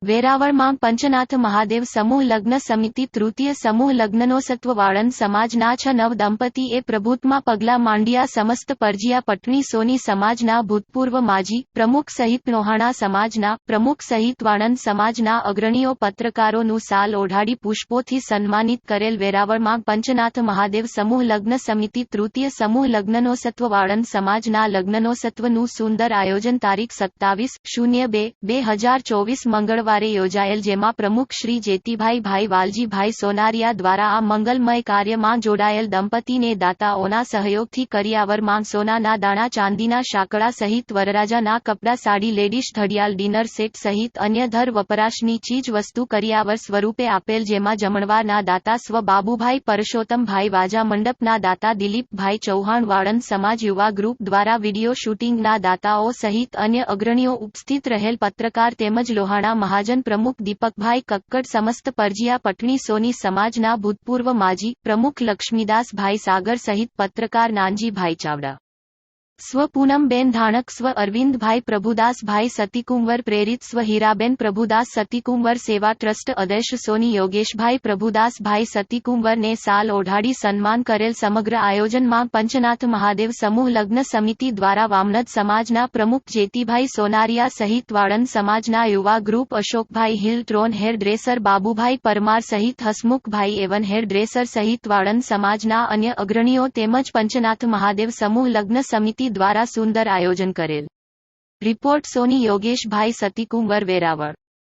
વેરાવળ માં પંચનાથ મહાદેવ સમૂહ લગ્ન સમિતિ તૃતીય સમૂહ લગ્નનોત્સવ વાળંદ સમાજના 6 દંપતીએ પ્રભુત્વમાં પગલાં માંડ્યા. સમસ્ત પરજીયા પટણી સોની સમાજના ભૂતપૂર્વ માજી પ્રમુખ સહિત નોહાણા સમાજના પ્રમુખ સહિત વાળંદ સમાજના અગ્રણીઓ પત્રકારોનું સાલ ઓઢાડી પુષ્પોથી સન્માનિત કરેલ. વેરાવળમાં પંચનાથ મહાદેવ સમૂહ લગ્ન સમિતિ તૃતીય સમૂહ લગ્નનોત્સવ વાળંદ સમાજના લગ્નનોત્સવનું સુંદર આયોજન તારીખ 27/02/2024 મંગળવાર યોજાયેલ, જેમાં પ્રમુખ શ્રી જેતીભાઈ વાલજીભાઈ સોનારિયા દ્વારા આ મંગલમય કાર્યમાં જોડાયેલ દંપતીને દાતાઓના સહયોગથી કરિયાવરમાં સોનાના દાણા, ચાંદીના શાકડા સહિત વરરાજાના કપડાં, સાડી, લેડીઝ ઘડિયાળ, ડિનર સેટ સહિત અન્ય ઘર વપરાશની ચીજ વસ્તુ કરિયાવર સ્વરૂપે આપેલ, જેમાં જમણવારના દાતા સ્વ બાબુભાઈ પરસોત્તમભાઈ, વાજા મંડપના દાતા દિલીપભાઈ ચૌહાણ, વાળંદ સમાજ યુવા ગ્રુપ દ્વારા વિડીયો શૂટિંગના દાતાઓ સહિત અન્ય અગ્રણીઓ ઉપસ્થિત રહેલ. પત્રકાર તેમજ લોહાણા મહાજન પ્રમુખ દીપકભાઈ કક્કડ, સમસ્ત પરજીયા પટણી સોની સમાજના ભૂતપૂર્વ માજી પ્રમુખ લક્ષ્મીદાસભાઈ સાગર સહિત પત્રકાર નાનજીભાઈ ચાવડા, સ્વ પૂનમબેન ધાણક, સ્વ અરવિંદભાઈ પ્રભુદાસભાઈ સતીકુંવર પ્રેરિત, સ્વ હીરાબેન પ્રભુદાસ સતીકુંવર સેવા ટ્રસ્ટ અધ્યક્ષ સોની યોગેશભાઈ પ્રભુદાસભાઈ સતીકુંવરને સાલ ઓઢાડી સન્માન કરેલ. સમગ્ર આયોજનમાં પંચનાથ મહાદેવ સમૂહ લગ્ન સમિતિ દ્વારા વામનદ સમાજના પ્રમુખ જેતીભાઈ સોનારિયા સહિત વાળંદ સમાજના યુવા ગ્રુપ અશોકભાઈ હિલ, ટ્રોન હેર ડ્રેસર બાબુભાઈ પરમાર સહિત હસમુખભાઈ એવન હેર ડ્રેસર સહિત વાળંદ સમાજના અન્ય અગ્રણીઓ તેમજ પંચનાથ મહાદેવ સમૂહ લગ્ન સમિતિ દ્વારા સુંદર આયોજન કરેલ. રિપોર્ટ સોની યોગેશભાઈ સતીકુંવર, વેરાવળ.